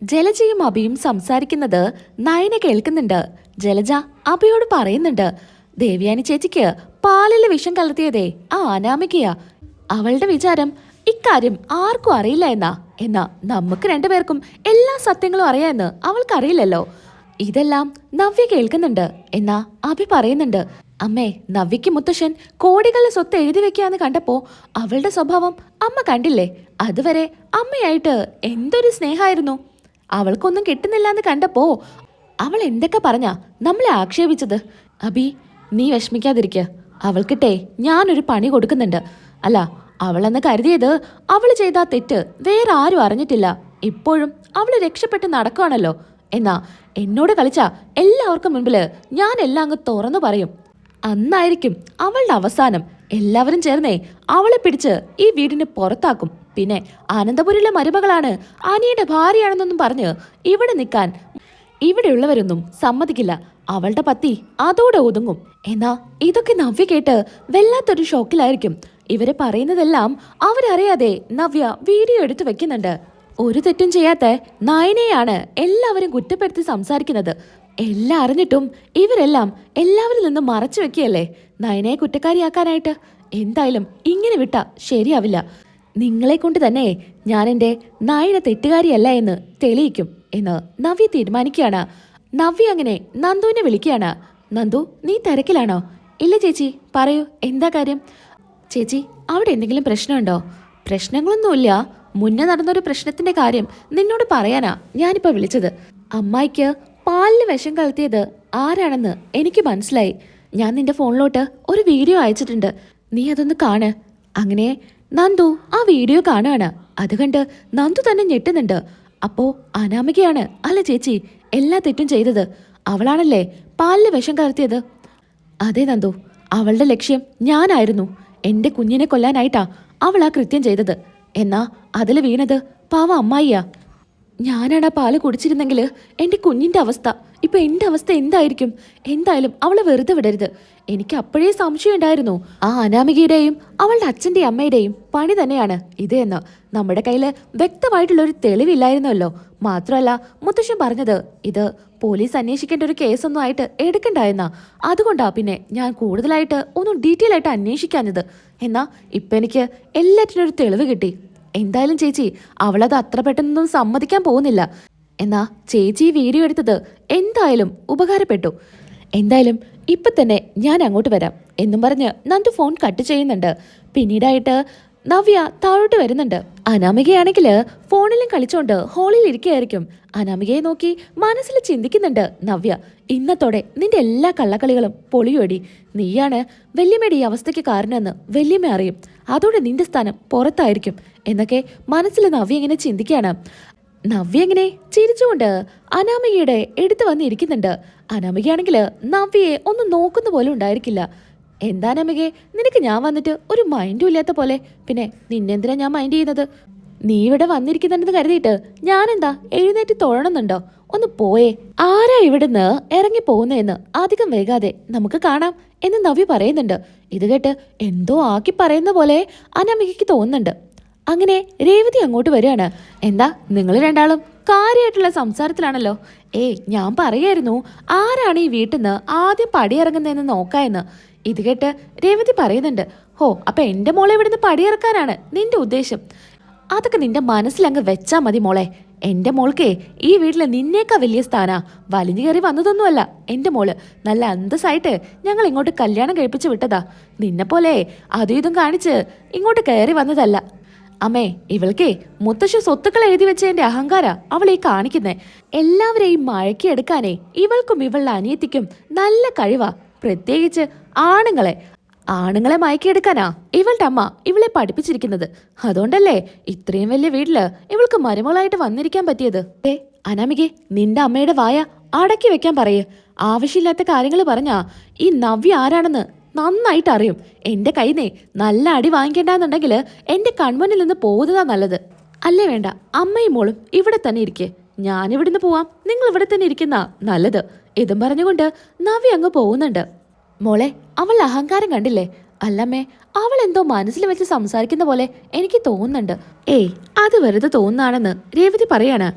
ജലജയും അഭിയും സംസാരിക്കുന്നത് നയന കേൾക്കുന്നുണ്ട്. ജലജ അഭിയോട് പറയുന്നുണ്ട്, ദേവയാനി ചേച്ചിക്ക് പാലില് വിഷം കലർത്തിയതേ ആ അനാമികയാ. അവളുടെ വിചാരം ഇക്കാര്യം ആർക്കും അറിയില്ല എന്നാ നമുക്ക് രണ്ടുപേർക്കും എല്ലാ സത്യങ്ങളും അറിയാമെന്ന് അവൾക്കറിയില്ലല്ലോ. ഇതെല്ലാം നവ്യ കേൾക്കുന്നുണ്ട്. എന്നാ അഭി പറയുന്നുണ്ട്, അമ്മേ, നവ്യയ്ക്ക് മുത്തശ്ശൻ കോടികളുടെ സ്വത്ത് എഴുതി വെക്കാന്ന് കണ്ടപ്പോ അവളുടെ സ്വഭാവം അമ്മ കണ്ടില്ലേ? അതുവരെ അമ്മയായിട്ട് എന്തൊരു സ്നേഹമായിരുന്നു. അവൾക്കൊന്നും കിട്ടുന്നില്ല എന്ന് കണ്ടപ്പോ അവൾ എന്തൊക്കെ പറഞ്ഞാ നമ്മളെ ആക്ഷേപിച്ചത്. അബി, നീ വിഷമിക്കാതിരിക്ക. അവൾക്കിട്ടേ ഞാനൊരു പണി കൊടുക്കുന്നുണ്ട്. അല്ല, അവളെന്ന് കരുതിയത് അവള് ചെയ്ത തെറ്റ് വേറെ ആരും അറിഞ്ഞിട്ടില്ല. ഇപ്പോഴും അവള് രക്ഷപ്പെട്ട് നടക്കുവാണല്ലോ. എന്നാ എന്നോട് കളിച്ച എല്ലാവർക്കും മുൻപില് ഞാൻ എല്ലാം അങ്ങ് തുറന്നു പറയും. അന്നായിരിക്കും അവളുടെ അവസാനം. എല്ലാവരും ചേർന്നേ അവളെ പിടിച്ച് ഈ വീടിന് പുറത്താക്കും. പിന്നെ അനന്തപുരിയിലെ മരുമകളാണ്, അനിയുടെ ഭാര്യയാണെന്നൊന്നും പറഞ്ഞ് ഇവിടെ നിൽക്കാൻ ഇവിടെയുള്ളവരൊന്നും സമ്മതിക്കില്ല. അവളുടെ പത്തി അതോടെ ഒതുങ്ങും. എന്നാ ഇതൊക്കെ നവ്യ കേട്ട് വല്ലാത്തൊരു ഷോക്കിലായിരിക്കും. ഇവരെ പറയുന്നതെല്ലാം അവരറിയാതെ നവ്യ വീഡിയോ എടുത്തു വെക്കുന്നുണ്ട്. ഒരു തെറ്റും ചെയ്യാത്ത നയനെയാണ് എല്ലാവരും കുറ്റപ്പെടുത്തി സംസാരിക്കുന്നത്. എല്ലാം അറിഞ്ഞിട്ടും ഇവരെല്ലാം എല്ലാവരിൽ നിന്നും മറച്ചു വെക്കുകയല്ലേ നയനയെ കുറ്റക്കാരിയാക്കാനായിട്ട്. എന്തായാലും ഇങ്ങനെ വിട്ടാ ശരിയാവില്ല. നിങ്ങളെ കൊണ്ട് തന്നെ ഞാൻ എൻ്റെ നയന തെറ്റുകാരിയല്ല എന്ന് തെളിയിക്കും എന്ന് നവ്യ തീരുമാനിക്കുകയാണ്. നവ്യ അങ്ങനെ നന്ദുവിനെ വിളിക്കുകയാണ്. നന്ദു, നീ തിരക്കിലാണോ? ഇല്ല ചേച്ചി, പറയൂ, എന്താ കാര്യം? ചേച്ചി, അവിടെ എന്തെങ്കിലും പ്രശ്നമുണ്ടോ? പ്രശ്നങ്ങളൊന്നുമില്ല. മുന്നേ നടന്നൊരു പ്രശ്നത്തിന്റെ കാര്യം നിന്നോട് പറയാനാ ഞാനിപ്പോ വിളിച്ചത്. അമ്മായിക്ക് പാലിന് വിഷം കലർത്തിയത് ആരാണെന്ന് എനിക്ക് മനസ്സിലായി. ഞാൻ നിന്റെ ഫോണിലോട്ട് ഒരു വീഡിയോ അയച്ചിട്ടുണ്ട്. നീ അതൊന്ന് കാണ്. അങ്ങനെ നന്ദു ആ വീഡിയോ കാണുകയാണ്. അത് കണ്ട് നന്ദു തന്നെ ഞെട്ടുന്നുണ്ട്. അപ്പോ അനാമികയാണ് അല്ല ചേച്ചി എല്ലാ തെറ്റും ചെയ്തത്? അവളാണല്ലേ പാലിന് വിഷം കലർത്തിയത്? അതെ നന്ദു, അവളുടെ ലക്ഷ്യം ഞാനായിരുന്നു. എന്റെ കുഞ്ഞിനെ കൊല്ലാനായിട്ടാ അവൾ ആ കൃത്യം ചെയ്തത്. എന്നാ അതിൽ വീണത് പാവ അമ്മായിയാ. ഞാനാണ് ആ പാല് കുടിച്ചിരുന്നെങ്കിൽ എൻ്റെ കുഞ്ഞിൻ്റെ അവസ്ഥ ഇപ്പൊ എൻ്റെ അവസ്ഥ എന്തായിരിക്കും? എന്തായാലും അവളെ വെറുതെ വിടരുത്. എനിക്ക് അപ്പോഴേ സംശയം ഉണ്ടായിരുന്നു ആ അനാമികയുടെയും അവളുടെ അച്ഛൻ്റെയും അമ്മയുടെയും പണി തന്നെയാണ് ഇത് എന്ന്. നമ്മുടെ കയ്യില് വ്യക്തമായിട്ടുള്ളൊരു തെളിവില്ലായിരുന്നല്ലോ. മാത്രമല്ല, മുത്തശ്ശൻ പറഞ്ഞത് ഇത് പോലീസ് അന്വേഷിക്കേണ്ട ഒരു കേസൊന്നും ആയിട്ട് എടുക്കണ്ടായെന്നാ. അതുകൊണ്ടാ പിന്നെ ഞാൻ കൂടുതലായിട്ട് ഒന്നും ഡീറ്റെയിൽ ആയിട്ട് അന്വേഷിക്കാഞ്ഞത്. എന്നാ ഇപ്പൊ എനിക്ക് എല്ലാറ്റിനും ഒരു തെളിവ് കിട്ടി. എന്തായാലും ചേച്ചി അവളത് അത്ര പെട്ടെന്നൊന്നും സമ്മതിക്കാൻ പോകുന്നില്ല. എന്നാ ചേച്ചി വീഡിയോ എടുത്തത് എന്തായാലും ഉപകാരപ്പെട്ടു. എന്തായാലും ഇപ്പൊ തന്നെ ഞാൻ അങ്ങോട്ട് വരാം എന്നും പറഞ്ഞ് നന്ദു ഫോൺ കട്ട് ചെയ്യുന്നുണ്ട്. പിന്നീടായിട്ട് നവ്യ താഴോട്ട് വരുന്നുണ്ട്. അനാമികയാണെങ്കിൽ ഫോണിലും കളിച്ചോണ്ട് ഹാളിൽ ഇരിക്കുകയായിരിക്കും. അനാമികയെ നോക്കി മനസ്സിൽ ചിന്തിക്കുന്നുണ്ട് നവ്യ. ഇന്നത്തോടെ നിന്റെ എല്ലാ കള്ളക്കളികളും പൊളിയോടി. നീയാണ് വല്യമ്മയുടെ ഈ അവസ്ഥയ്ക്ക് കാരണമെന്ന് വല്യമ്മ അറിയും. അതോടെ നിന്റെ സ്ഥാനം പുറത്തായിരിക്കും എന്നൊക്കെ മനസ്സിൽ നവ്യ ഇങ്ങനെ ചിന്തിക്കുകയാണ്. നവ്യ ഇങ്ങനെ ചിരിച്ചുകൊണ്ട് അനാമികയുടെ എടുത്തു വന്നിരിക്കുന്നുണ്ട്. അനാമികയാണെങ്കിൽ നവ്യയെ ഒന്ന് നോക്കുന്ന പോലും ഉണ്ടായിരിക്കില്ല. എന്താ അനാമികെ, നിനക്ക് ഞാൻ വന്നിട്ട് ഒരു മൈൻഡും ഇല്ലാത്ത പോലെ? പിന്നെ നിന്നെന്തിനാ ഞാൻ മൈൻഡ് ചെയ്യുന്നത്? നീ ഇവിടെ വന്നിരിക്കുന്നുണ്ടെന്ന് കരുതിയിട്ട് ഞാനെന്താ എഴുന്നേറ്റ് തൊഴണമെന്നുണ്ടോ? ഒന്ന് പോയേ. ആരാ ഇവിടുന്ന് ഇറങ്ങി പോകുന്നതെന്ന് അധികം വൈകാതെ നമുക്ക് കാണാം എന്ന് നവ്യ പറയുന്നുണ്ട്. ഇത് കേട്ട് എന്തോ ആക്കി പറയുന്ന പോലെ അനാമികയ്ക്ക് തോന്നുന്നുണ്ട്. അങ്ങനെ രേവതി അങ്ങോട്ട് വരികയാണ്. എന്താ നിങ്ങൾ രണ്ടാളും കാര്യമായിട്ടുള്ള സംസാരത്തിലാണല്ലോ? ഞാൻ പറയായിരുന്നു ആരാണ് ഈ വീട്ടിൽ നിന്ന് ആദ്യം പടിയിറങ്ങുന്നതെന്ന് നോക്കായെന്ന്. ഇത് കേട്ട് രേവതി പറയുന്നുണ്ട്, ഹോ, അപ്പൊ എന്റെ മോളെ ഇവിടുന്ന് പടിയിറക്കാനാണ് നിന്റെ ഉദ്ദേശം? അതൊക്കെ നിന്റെ മനസ്സിലങ്ങ് വെച്ചാ മതി മോളെ. എന്റെ മോൾക്കേ ഈ വീട്ടില് നിന്നേക്കാ വലിയ സ്ഥാനാ. വലിഞ്ഞു കയറി വന്നതൊന്നുമല്ല എന്റെ മോള്. നല്ല അന്തസ്സായിട്ട് ഞങ്ങൾ ഇങ്ങോട്ട് കല്യാണം കഴിപ്പിച്ചു വിട്ടതാ. നിന്നെ പോലെ അതും ഇതും കാണിച്ച് ഇങ്ങോട്ട് കയറി വന്നതല്ല. അമ്മേ, ഇവൾക്കേ മുത്തശ്ശി സ്വത്തുക്കൾ എഴുതി വെച്ചതിന്റെ അഹങ്കാര അവൾ ഈ കാണിക്കുന്നേ. എല്ലാവരെയും മഴക്കിയെടുക്കാനേ ഇവൾക്കും ഇവളുടെ അനിയത്തിക്കും നല്ല കഴിവാ. പ്രത്യേകിച്ച് ആണുങ്ങളെ മയക്കിയെടുക്കാനാ ഇവളുടെ അമ്മ ഇവളെ പഠിപ്പിച്ചിരിക്കുന്നത്. അതുകൊണ്ടല്ലേ ഇത്രയും വലിയ വീട്ടില് ഇവൾക്ക് മരുമകളായിട്ട് വന്നിരിക്കാൻ പറ്റിയത്. അനാമികെ, നിന്റെ അമ്മയുടെ വായ അടക്കി വെക്കാൻ പറയേ. ആവശ്യമില്ലാത്ത കാര്യങ്ങൾ പറഞ്ഞാ ഈ നവ്യ ആരാണെന്ന് നന്നായിട്ട് അറിയും. എന്റെ കയ്യിന്നേ നല്ല അടി വാങ്ങിക്കേണ്ടെന്നുണ്ടെങ്കിൽ എന്റെ കൺമുന്നിൽ നിന്ന് പോകുന്നതാ നല്ലത്. അല്ലേ വേണ്ട, അമ്മയും മോളും ഇവിടെ തന്നെ ഇരിക്കേ. ഞാനിവിടുന്ന് പോവാം, നിങ്ങൾ ഇവിടെ തന്നെ ഇരിക്കുന്ന നല്ലത്. ഇതും പറഞ്ഞുകൊണ്ട് നവ്യ അങ്ങ് പോകുന്നുണ്ട്. മോളെ, അവൾ അഹങ്കാരം കണ്ടില്ലേ? അല്ലമ്മേ, അവൾ എന്തോ മനസ്സിൽ വെച്ച് സംസാരിക്കുന്ന പോലെ എനിക്ക് തോന്നുന്നുണ്ട്. അത് വെറുതെ തോന്നുന്നാണെന്ന് രേവതി പറയാണ്.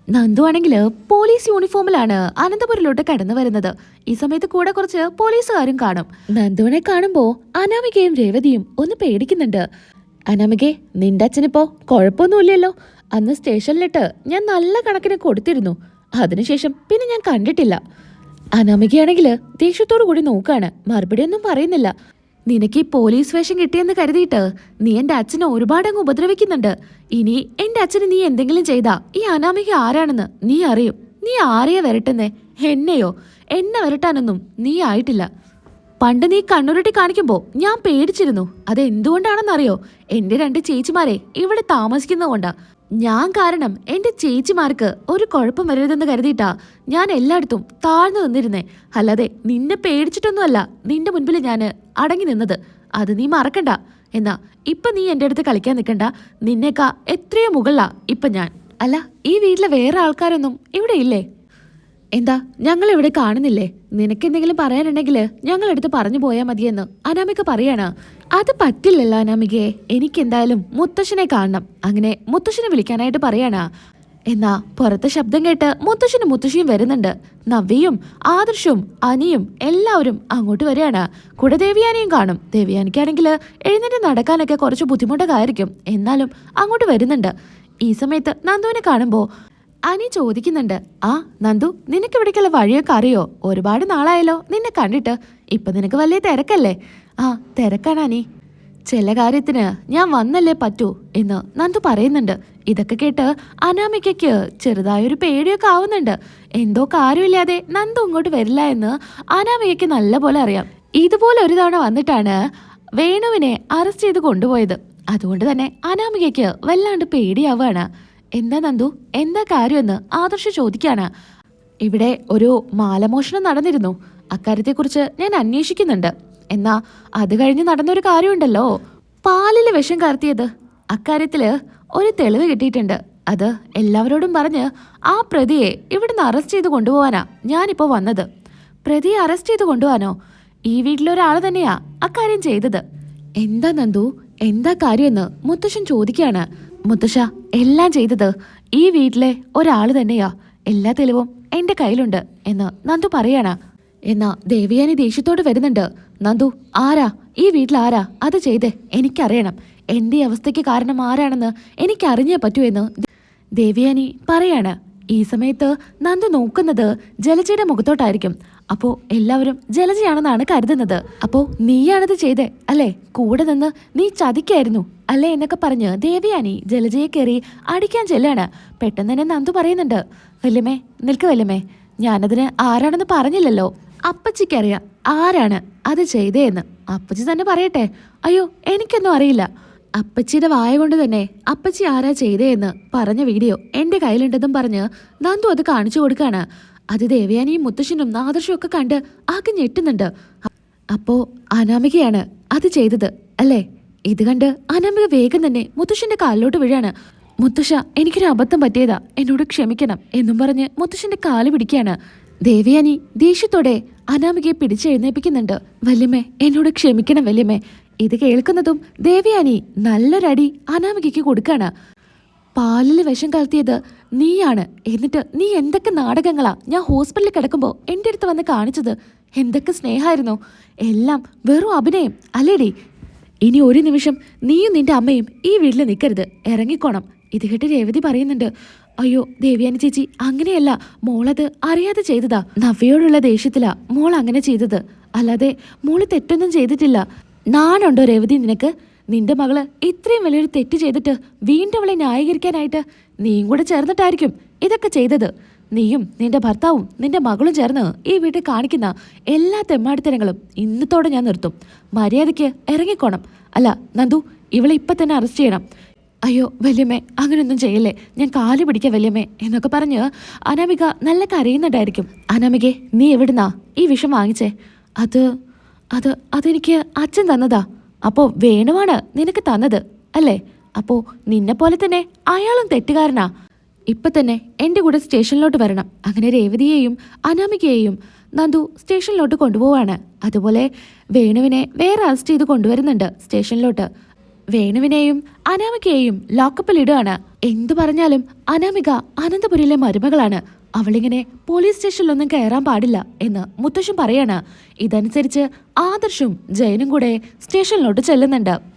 നന്ദു ആണെങ്കിൽ പോലീസ് യൂണിഫോമിലാണ് അനന്തപുരിലോട്ട് കടന്നു വരുന്നത്. ഈ സമയത്ത് കൂടെ കുറച്ച് പോലീസുകാരും കാണും. നന്ദുവിനെ കാണുമ്പോ അനാമികയും രേവതിയും ഒന്ന് പേടിക്കുന്നുണ്ട്. അനാമികെ, നിന്റെ അച്ഛനിപ്പോ കുഴപ്പമൊന്നുമില്ലല്ലോ? അന്ന് സ്റ്റേഷനിലിട്ട് ഞാൻ നല്ല കണക്കിന് കൊടുത്തിരുന്നു. അതിനുശേഷം പിന്നെ ഞാൻ കണ്ടിട്ടില്ല. അനാമികയാണെങ്കിൽ ദേഷ്യത്തോടു കൂടി നോക്കാണ്, മറുപടി ഒന്നും പറയുന്നില്ല. നിനക്ക് ഈ പോലീസ് വേഷം കിട്ടിയെന്ന് കരുതിയിട്ട് നീ എന്റെ അച്ഛനെ ഒരുപാടങ്ങ് ഉപദ്രവിക്കുന്നുണ്ട്. ഇനി എന്റെ അച്ഛന് നീ എന്തെങ്കിലും ചെയ്താ ഈ അനാമിക ആരാണെന്ന് നീ അറിയും. നീ ആരെയാ വരട്ടുന്നേ? എന്നെയോ? എന്നെ വരട്ടാനൊന്നും നീ ആയിട്ടില്ല. പണ്ട് നീ കണ്ണുരുട്ടി കാണിക്കുമ്പോ ഞാൻ പേടിച്ചിരുന്നു. അത് എന്തുകൊണ്ടാണെന്നറിയോ? എന്റെ 2 ചേച്ചിമാരെ ഇവിടെ താമസിക്കുന്നതുകൊണ്ടാ. ഞാൻ കാരണം എന്റെ ചേച്ചിമാർക്ക് ഒരു കുഴപ്പം വരരുതെന്ന് കരുതിയിട്ടാ ഞാൻ എല്ലായിടത്തും താഴ്ന്നു നിന്നിരുന്നേ. അല്ലാതെ നിന്നെ പേടിച്ചിട്ടൊന്നുമല്ല നിന്റെ മുൻപിൽ ഞാൻ അടങ്ങി നിന്നത്. അത് നീ മറക്കണ്ട. എന്നാ ഇപ്പൊ നീ എന്റെ അടുത്ത് കളിക്കാൻ നിൽക്കണ്ട. നിന്നേക്കാ എത്രയോ മുകളിലാ ഇപ്പൊ ഞാൻ. അല്ല, ഈ വീട്ടിലെ വേറെ ആൾക്കാരൊന്നും ഇവിടെ ഇല്ലേ? എന്താ ഞങ്ങൾ ഇവിടെ കാണുന്നില്ലേ? നിനക്ക് എന്തെങ്കിലും പറയാനുണ്ടെങ്കിൽ ഞങ്ങളെടുത്ത് പറഞ്ഞു പോയാൽ മതിയെന്ന് അനാമിക പറയാണ്. അത് പറ്റില്ലല്ലോ അനാമികയെ. എനിക്കെന്തായാലും മുത്തശ്ശനെ കാണണം. അങ്ങനെ മുത്തശ്ശനെ വിളിക്കാനായിട്ട് പറയാനാ. എന്നാ പുറത്തെ ശബ്ദം കേട്ട് മുത്തശ്ശനും മുത്തശ്ശിയും വരുന്നുണ്ട്. നവ്യയും ആദർശവും അനിയും എല്ലാവരും അങ്ങോട്ട് വരികയാണ്. കൂടെ ദേവയാനിയും കാണും. ദേവയാനിക്കാണെങ്കിൽ എഴുന്നേറ്റ് നടക്കാനൊക്കെ കുറച്ച് ബുദ്ധിമുട്ടൊക്കെ ആയിരിക്കും. എന്നാലും അങ്ങോട്ട് വരുന്നുണ്ട്. ഈ സമയത്ത് നന്ദുവിനെ കാണുമ്പോൾ അനി ചോദിക്കുന്നുണ്ട്, ആ നന്ദു, നിനക്ക് ഇവിടേക്കുള്ള വഴിയൊക്കെ അറിയോ? ഒരുപാട് നാളായല്ലോ നിന്നെ കണ്ടിട്ട്. ഇപ്പൊ നിനക്ക് വലിയ തിരക്കല്ലേ? ആ തിരക്കാണ് അനി. ചില കാര്യത്തിന് ഞാൻ വന്നല്ലേ പറ്റൂ എന്ന് നന്ദു പറയുന്നുണ്ട്. ഇതൊക്കെ കേട്ട് അനാമികയ്ക്ക് ചെറുതായൊരു പേടിയൊക്കെ ആവുന്നുണ്ട്. എന്തോ കാര്യമില്ലാതെ നന്ദു ഇങ്ങോട്ട് വരില്ല എന്ന് അനാമികയ്ക്ക് നല്ല പോലെ അറിയാം. ഇതുപോലെ ഒരു തവണ വന്നിട്ടാണ് വേണുവിനെ അറസ്റ്റ് ചെയ്ത് കൊണ്ടുപോയത്. അതുകൊണ്ട് തന്നെ അനാമികയ്ക്ക് വല്ലാണ്ട് പേടിയാവുകയാണ്. എന്താ നന്ദു, എന്താ കാര്യമെന്ന് ആദർശ് ചോദിക്കാണ്. ഇവിടെ ഒരു മാലമോഷണം നടന്നിരുന്നു. അക്കാര്യത്തെക്കുറിച്ച് ഞാൻ അന്വേഷിക്കുന്നുണ്ട്. എന്നാ അത് കഴിഞ്ഞ് നടന്നൊരു കാര്യമുണ്ടല്ലോ, പാലില് വിഷം കലർത്തിയത്. അക്കാര്യത്തില് ഒരു തെളിവ് കിട്ടിയിട്ടുണ്ട്. അത് എല്ലാവരോടും പറഞ്ഞ് ആ പ്രതിയെ ഇവിടുന്ന് അറസ്റ്റ് ചെയ്ത് കൊണ്ടുപോവാനാ ഞാനിപ്പോ വന്നത്. പ്രതിയെ അറസ്റ്റ് ചെയ്ത് കൊണ്ടുപോവാനോ? ഈ വീട്ടിലൊരാൾ തന്നെയാ അക്കാര്യം ചെയ്തത്. എന്താ നന്ദു, എന്താ കാര്യമെന്ന് മുത്തശ്ശൻ ചോദിക്കാണ്. മുത്തശ്ശ, എല്ലാം ചെയ്തത് ഈ വീട്ടിലെ ഒരാള് തന്നെയാ. എല്ലാ തെളിവും എന്റെ കയ്യിലുണ്ട് എന്ന് നന്ദു പറയാണ്. എന്നാ ദേവയാനി ദേഷ്യത്തോട് വരുന്നുണ്ട്. നന്ദു, ആരാ ഈ വീട്ടിൽ ആരാ അത് ചെയ്തേ? എനിക്കറിയണം. എന്റെ അവസ്ഥയ്ക്ക് കാരണം ആരാണെന്ന് എനിക്കറിഞ്ഞേ പറ്റൂ എന്ന് ദേവയാനി പറയാണ്. ഈ സമയത്ത് നന്ദു നോക്കുന്നത് ജലജയുടെ മുഖത്തോട്ടായിരിക്കും. അപ്പോ എല്ലാവരും ജലജയാണെന്നാണ് കരുതുന്നത്. അപ്പോ നീയാണത് ചെയ്തേ അല്ലേ? കൂടെ നിന്ന് നീ ചതിക്കായിരുന്നു അല്ലേ എന്നൊക്കെ പറഞ്ഞ് ദേവയാനി ജലജയെ കയറി അടിക്കാൻ ചെല്ലാണ്. പെട്ടെന്ന് തന്നെ നന്ദു പറയുന്നുണ്ട്, വല്യമ്മേ നിൽക്ക് വല്യമ്മേ, ഞാനതിന് ആരാണെന്ന് പറഞ്ഞില്ലല്ലോ. അപ്പച്ചിക്കറിയാം ആരാണ് അത് ചെയ്തേന്ന്. അപ്പച്ചി തന്നെ പറയട്ടെ. അയ്യോ, എനിക്കൊന്നും അറിയില്ല. അപ്പച്ചിയുടെ വായ കൊണ്ട് തന്നെ അപ്പച്ചി ആരാ ചെയ്തേന്ന് പറഞ്ഞ വീഡിയോ എന്റെ കയ്യിലുണ്ടെന്നും പറഞ്ഞ് നന്ദു അത് കാണിച്ചു കൊടുക്കാണ്. അത് ദേവയാനിയും മുത്തശ്ശനും ആദർശവും ഒക്കെ കണ്ട് ആകെ ഞെട്ടുന്നുണ്ട്. അപ്പോ അനാമികയാണ് അത് ചെയ്തത് അല്ലേ? ഇത് കണ്ട് അനാമിക വേഗം തന്നെ മുത്തശ്ശന്റെ കാലിലോട്ട് വീഴാണ്. മുത്തശ്ശ, എനിക്കൊരു അബദ്ധം പറ്റിയതാ, എന്നോട് ക്ഷമിക്കണം എന്നും പറഞ്ഞ് മുത്തശ്ശന്റെ കാല് പിടിക്കാണ്. ദേവയാനി ദേഷ്യത്തോടെ അനാമികയെ പിടിച്ചെഴുന്നേപ്പിക്കുന്നുണ്ട്. വല്യമ്മേ, എന്നോട് ക്ഷമിക്കണം വല്യമ്മേ. ഇത് കേൾക്കുന്നതും ദേവയാനി നല്ലൊരടി അനാമികയ്ക്ക് കൊടുക്കാണ്. പാലില് വിഷം കലർത്തിയത് നീയാണ്. എന്നിട്ട് നീ എന്തൊക്കെ നാടകങ്ങളാ ഞാൻ ഹോസ്പിറ്റലിൽ കിടക്കുമ്പോ എന്റെ അടുത്ത് വന്ന് കാണിച്ചത്. എന്തൊക്കെ സ്നേഹമായിരുന്നോ? എല്ലാം വെറും അഭിനയം അല്ലേടി? ഇനി ഒരു നിമിഷം നീയും നിന്റെ അമ്മയും ഈ വീട്ടിൽ നിൽക്കരുത്, ഇറങ്ങിക്കോണം. ഇത് കേട്ട് രേവതി പറയുന്നുണ്ട്, അയ്യോ ദേവയാനി ചേച്ചി, അങ്ങനെയല്ല, മോളത് അറിയാതെ ചെയ്തതാ. നവ്യയോടുള്ള ദേഷ്യത്തിലാ മോൾ അങ്ങനെ ചെയ്തത്, അല്ലാതെ മോള് തെറ്റൊന്നും ചെയ്തിട്ടില്ല. നാണുണ്ടോ രേവതി നിനക്ക്? നിന്റെ മകള് ഇത്രയും വലിയൊരു തെറ്റ് ചെയ്തിട്ട് വീണ്ടും അവളെ ന്യായീകരിക്കാനായിട്ട് നീയും കൂടെ ചേർന്നിട്ടായിരിക്കും ഇതൊക്കെ ചെയ്തത്. നീയും നിന്റെ ഭർത്താവും നിന്റെ മകളും ചേർന്ന് ഈ വീട്ടിൽ കാണിക്കുന്ന എല്ലാ തെമ്മാടിത്തരങ്ങളും ഇന്നത്തോടെ ഞാൻ നിർത്തും. മര്യാദയ്ക്ക് ഇറങ്ങിക്കോണം. അല്ല നന്ദു, ഇവളെ ഇപ്പം തന്നെ അറസ്റ്റ് ചെയ്യണം. അയ്യോ വല്യമ്മേ, അങ്ങനെയൊന്നും ചെയ്യല്ലേ, ഞാൻ കാല് പിടിക്കാം വല്യമ്മേ എന്നൊക്കെ പറഞ്ഞ് അനാമിക നല്ല കരയുന്നുണ്ടായിരിക്കും. അനാമികെ, നീ എവിടുന്നാ ഈ വിഷം വാങ്ങിച്ചേ? അതെനിക്ക് അച്ഛൻ തന്നതാ. അപ്പോ വേണുവാണ് നിനക്ക് തന്നത് അല്ലേ? അപ്പോ നിന്നെ പോലെ തന്നെ അയാളും തെറ്റുകാരനാ. ഇപ്പൊ തന്നെ എന്റെ കൂടെ സ്റ്റേഷനിലോട്ട് വരണം. അങ്ങനെ രേവതിയെയും അനാമികയെയും നന്ദു സ്റ്റേഷനിലോട്ട് കൊണ്ടുപോവാണ്. അതുപോലെ വേണുവിനെ വേറെ അറസ്റ്റ് ചെയ്ത് കൊണ്ടുവരുന്നുണ്ട് സ്റ്റേഷനിലോട്ട്. വേണുവിനെയും അനാമികയെയും ലോക്കപ്പിലിടുകയാണ്. എന്തു പറഞ്ഞാലും അനാമിക അനന്തപുരിയിലെ മരുമകളാണ്. അവളിങ്ങനെ പോലീസ് സ്റ്റേഷനിലൊന്നും കയറാൻ പാടില്ല എന്ന് മുത്തശ്ശൻ പറയാണ്. ഇതനുസരിച്ച് ആദർശും ജയനും കൂടെ സ്റ്റേഷനിലോട്ട് ചെല്ലുന്നുണ്ട്.